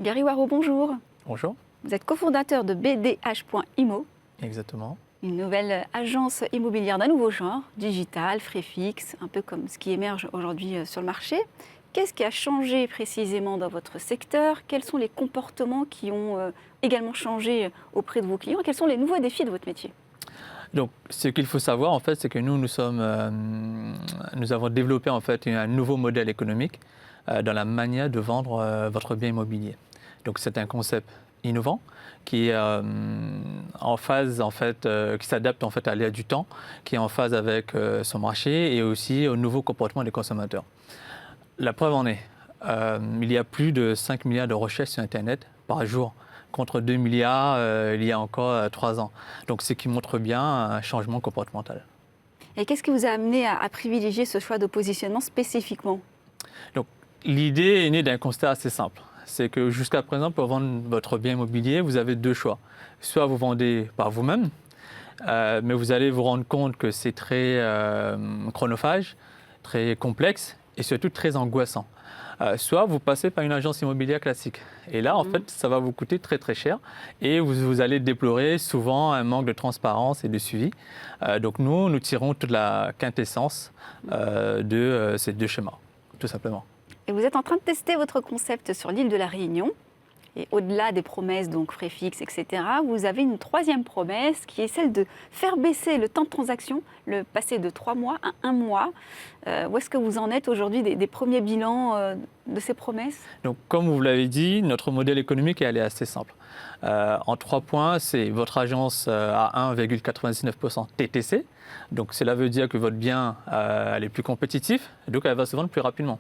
Gary Waro, bonjour. Bonjour. Vous êtes cofondateur de BDH.Immo, Exactement. une nouvelle agence immobilière d'un nouveau genre, digital, frais fixes, un peu comme ce qui émerge aujourd'hui sur le marché. Qu'est-ce qui a changé précisément dans votre secteur? Quels sont les comportements qui ont également changé auprès de vos clients? Quels sont les nouveaux défis de votre métier? Donc, ce qu'il faut savoir, en fait, c'est que nous avons développé en fait un nouveau modèle économique dans la manière de vendre votre bien immobilier. Donc, c'est un concept innovant qui est en phase, en fait, qui s'adapte en fait à l'ère du temps, qui est en phase avec son marché et aussi au nouveau comportement des consommateurs. La preuve en est, il y a plus de 5 milliards de recherches sur Internet par jour, contre 2 milliards il y a encore 3 ans. Donc, ce qui montre bien un changement comportemental. Et qu'est-ce qui vous a amené à privilégier ce choix de positionnement spécifiquement? Donc, l'idée est née d'un constat assez simple. C'est que jusqu'à présent, pour vendre votre bien immobilier, vous avez deux choix. Soit vous vendez par vous-même, mais vous allez vous rendre compte que c'est très chronophage, très complexe et surtout très angoissant. Soit vous passez par une agence immobilière classique. Et là, en fait, ça va vous coûter très très cher et vous allez déplorer souvent un manque de transparence et de suivi. Donc nous tirons toute la quintessence de ces deux schémas, tout simplement. Et vous êtes en train de tester votre concept sur l'île de la Réunion. Et au-delà des promesses, donc frais fixes, etc., vous avez une troisième promesse qui est celle de faire baisser le temps de transaction, le passer de 3 mois à 1 mois. Où est-ce que vous en êtes aujourd'hui des premiers bilans de ces promesses? Donc, comme vous l'avez dit, notre modèle économique elle est assez simple. En 3 points, c'est votre agence à 1,99% TTC. Donc, cela veut dire que votre bien elle est plus compétitif, donc elle va se vendre plus rapidement.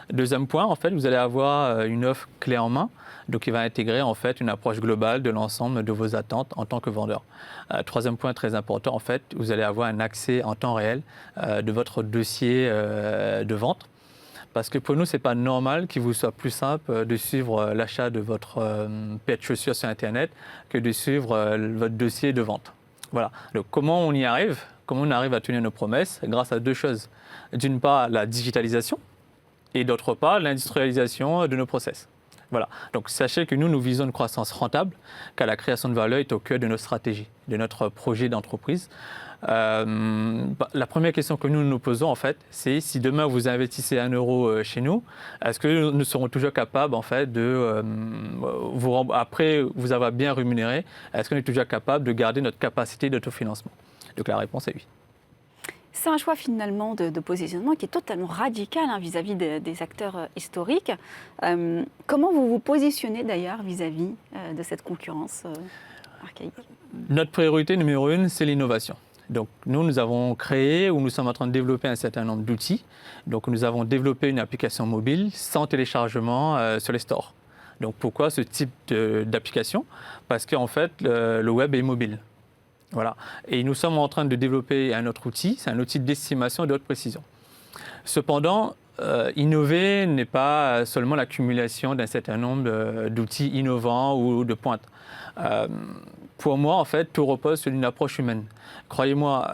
Deuxième point, en fait, vous allez avoir une offre clé en main, donc qui va intégrer en fait une approche globale de l'ensemble de vos attentes en tant que vendeur. Troisième point très important, en fait, vous allez avoir un accès en temps réel de votre dossier de vente. Parce que pour nous, ce n'est pas normal qu'il vous soit plus simple de suivre l'achat de votre paire de chaussures sur Internet que de suivre votre dossier de vente. Voilà. Donc, comment on y arrive? Comment on arrive à tenir nos promesses? Grâce à deux choses. D'une part, la digitalisation et d'autre part, l'industrialisation de nos process. Voilà. Donc, sachez que nous visons une croissance rentable, car la création de valeur est au cœur de notre stratégie, de notre projet d'entreprise. La première question que nous nous posons, en fait, c'est si demain vous investissez 1 euro chez nous, est-ce que nous serons toujours capables, en fait, après vous avoir bien rémunéré, est-ce qu'on est toujours capable de garder notre capacité d'autofinancement? Donc, la réponse est oui. C'est un choix finalement de positionnement qui est totalement radical vis-à-vis des acteurs historiques. Comment vous vous positionnez d'ailleurs vis-à-vis de cette concurrence archaïque? Notre priorité numéro 1, c'est l'innovation. Donc nous avons créé ou nous sommes en train de développer un certain nombre d'outils. Donc nous avons développé une application mobile sans téléchargement sur les stores. Donc pourquoi ce type d'application? Parce qu'en fait, le web est mobile. Voilà. Et nous sommes en train de développer un autre outil, c'est un outil d'estimation et de haute précision. Cependant, innover n'est pas seulement l'accumulation d'un certain nombre d'outils innovants ou de pointe. Pour moi, en fait, tout repose sur une approche humaine. Croyez-moi,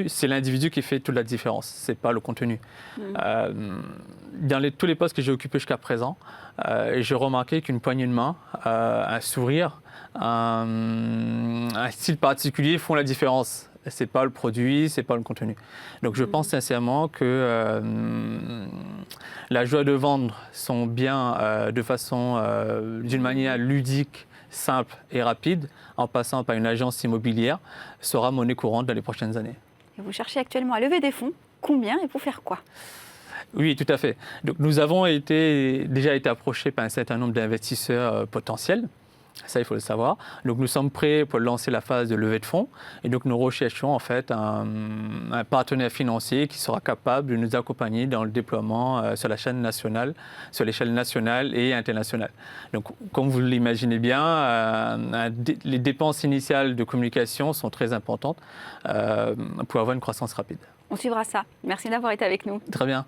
c'est l'individu qui fait toute la différence, ce n'est pas le contenu. Dans tous les postes que j'ai occupés jusqu'à présent, j'ai remarqué qu'une poignée de main, un sourire, un style particulier font la différence. Ce n'est pas le produit, ce n'est pas le contenu. Donc je pense sincèrement que la joie de vendre son bien d'une manière ludique, simple et rapide, en passant par une agence immobilière, sera monnaie courante dans les prochaines années. Et vous cherchez actuellement à lever des fonds. Combien et pour faire quoi? Oui, tout à fait. Donc, nous avons déjà été approchés par un certain nombre d'investisseurs potentiels. Ça, il faut le savoir. Donc, nous sommes prêts pour lancer la phase de levée de fonds. Et donc, nous recherchons en fait un partenaire financier qui sera capable de nous accompagner dans le déploiement sur l'échelle nationale et internationale. Donc, comme vous l'imaginez bien, les dépenses initiales de communication sont très importantes pour avoir une croissance rapide. On suivra ça. Merci d'avoir été avec nous. Très bien.